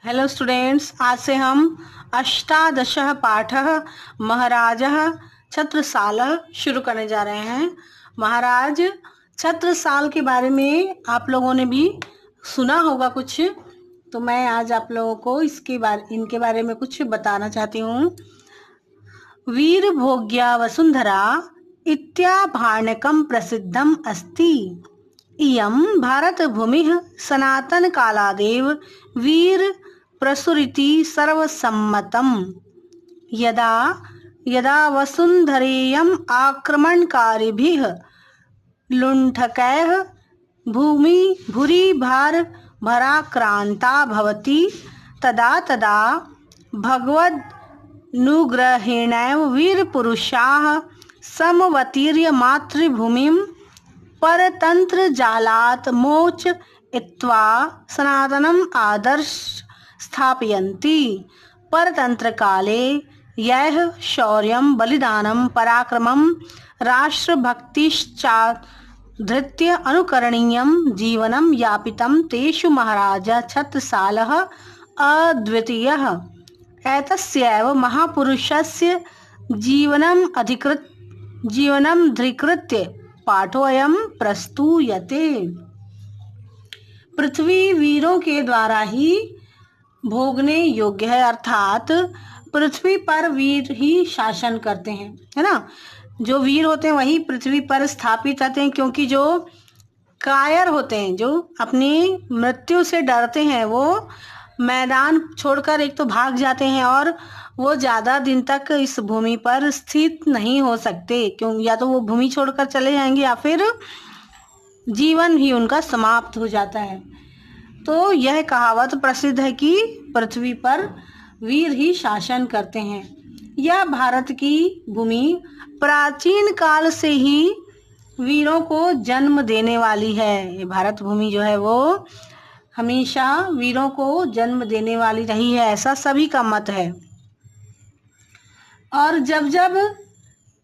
Hello students, आज से हम अष्टादशः पाठः महाराजः छत्रसालः शुरू करने जा रहे हैं। महाराज छत्रसाल के बारे में आप लोगों ने भी सुना होगा कुछ, तो मैं आज आप लोगों को इनके बारे में कुछ बताना चाहती हूँ। वीर भोग्या वसुंधरा इत्याभाणकं प्रसिद्धम् अस्ति। इयं भारतभूमिः सनातनकालादेव वीर प्रसुरिति सर्वसम्मतम्। यदा यदा वसुन्धरेयम् आक्रमणकारिभिः लुण्ठकैः भूरिभार भराक्रान्ता भवति, तदा तदा भगवदनुग्रहेणैव वीरपुरुषाः समवतीर्य मातृभूमिं परतन्त्रजालात् मोचयित्वा सनातनम् आदर्श स्थापयन्ति। परतन्त्रकाले यः शौर्यं बलिदानं पराक्रमं राष्ट्रभक्तिश्चाधृत्य अनुकरणीयं जीवनं यापितं तेषु महाराजा छत्रसालः अद्वितीयः। एतस्यैव महापुरुषस्य जीवनं धृकृत्य पाठोऽयं प्रस्तूयते। पृथ्वी वीरों के द्वारा ही भोगने योग्य है, अर्थात पृथ्वी पर वीर ही शासन करते हैं, है ना। जो वीर होते हैं वही पृथ्वी पर स्थापित रहते हैं, क्योंकि जो कायर होते हैं, जो अपनी मृत्यु से डरते हैं, वो मैदान छोड़कर एक तो भाग जाते हैं और वो ज़्यादा दिन तक इस भूमि पर स्थित नहीं हो सकते, क्यों या तो वो भूमि छोड़कर चले जाएंगे या फिर जीवन ही उनका समाप्त हो जाता है। तो यह कहावत प्रसिद्ध है कि पृथ्वी पर वीर ही शासन करते हैं। यह भारत की भूमि प्राचीन काल से ही वीरों को जन्म देने वाली है। ये भारत भूमि जो है वो हमेशा वीरों को जन्म देने वाली रही है, ऐसा सभी का मत है। और जब जब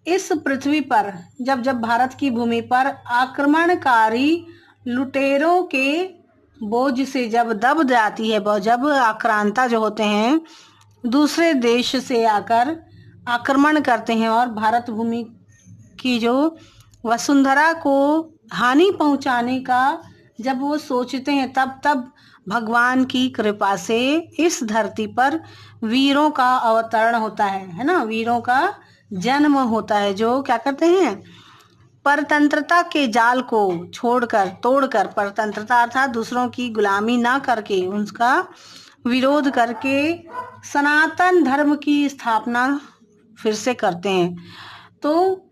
इस पृथ्वी पर जब भारत की भूमि पर आक्रमणकारी लुटेरों के बोझ से जब दब जाती है, जब आक्रांता जो होते हैं दूसरे देश से आकर आक्रमण करते हैं और भारत भूमि की जो वसुंधरा को हानि पहुंचाने का जब वो सोचते हैं, तब भगवान की कृपा से इस धरती पर वीरों का अवतरण होता है ना। वीरों का जन्म होता है, जो क्या करते हैं, परतंत्रता के जाल को तोड़कर परतंत्रता अर्थात दूसरों की गुलामी ना करके उसका विरोध करके सनातन धर्म की स्थापना फिर से करते हैं। तो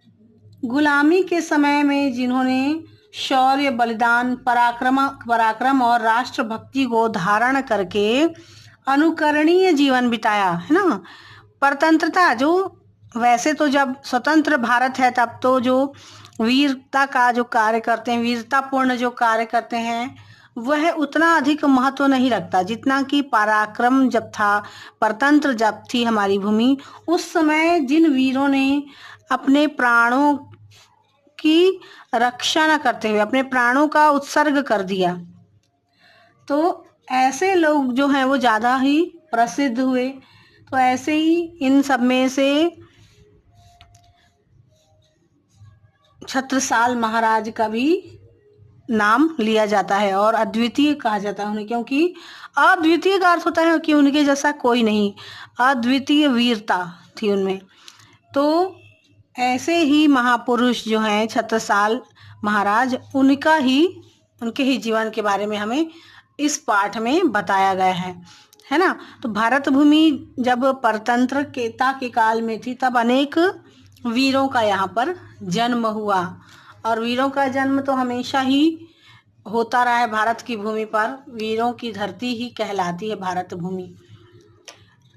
गुलामी के समय में जिन्होंने शौर्य, बलिदान, पराक्रम और राष्ट्रभक्ति को धारण करके अनुकरणीय जीवन बिताया, है ना। परतंत्रता जो वैसे तो जब स्वतंत्र भारत है तब तो जो वीरता का जो कार्य करते हैं, वीरतापूर्ण जो कार्य करते हैं, वह उतना अधिक महत्व नहीं रखता जितना कि पराक्रम जब था, परतंत्र जब थी हमारी भूमि, उस समय जिन वीरों ने अपने प्राणों की रक्षा न करते हुए अपने प्राणों का उत्सर्ग कर दिया, तो ऐसे लोग जो हैं वो ज़्यादा ही प्रसिद्ध हुए। तो ऐसे ही इन सब में से छत्रसाल महाराज का भी नाम लिया जाता है और अद्वितीय कहा जाता है उन्हें, क्योंकि अद्वितीय का अर्थ होता है कि उनके जैसा कोई नहीं, अद्वितीय वीरता थी उनमें। तो ऐसे ही महापुरुष जो हैं छत्रसाल महाराज, उनके ही जीवन के बारे में हमें इस पाठ में बताया गया है ना। तो भारत भूमि जब परतंत्रता के काल में थी, तब अनेक वीरों का यहाँ पर जन्म हुआ, और वीरों का जन्म तो हमेशा ही होता रहा है। भारत की भूमि पर वीरों की धरती ही कहलाती है भारत भूमि।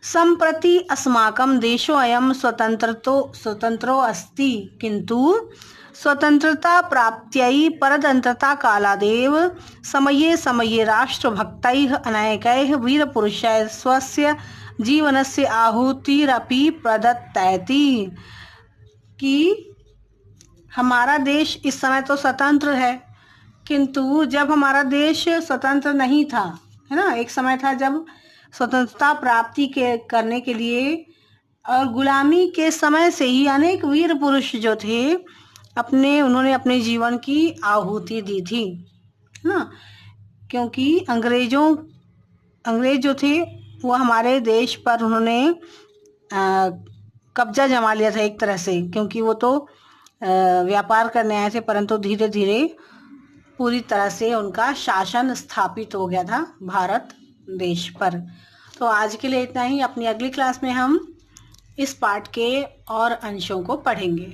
सम्प्रति अस्माकं देशोऽयं स्वतंत्रो अस्ति, किन्तु स्वतंत्रता प्राप्त्यै परतंत्रता कालादेव समये समये राष्ट्रभक्तैः अनेकैः वीरपुरुषैः स्वस्य जीवनस्य आहुतिरपि प्रदत्तैति। कि हमारा देश इस समय तो स्वतंत्र है, किंतु जब हमारा देश स्वतंत्र नहीं था, है ना, एक समय था जब स्वतंत्रता प्राप्ति के करने के लिए और गुलामी के समय से ही अनेक वीर पुरुष जो थे उन्होंने अपने जीवन की आहुति दी थी, है ना। क्योंकि अंग्रेज जो थे वो हमारे देश पर उन्होंने कब्जा जमा लिया था एक तरह से, क्योंकि वो तो व्यापार करने आए थे, परंतु धीरे धीरे पूरी तरह से उनका शासन स्थापित हो गया था भारत देश पर। तो आज के लिए इतना ही। अपनी अगली क्लास में हम इस पाठ के और अंशों को पढ़ेंगे।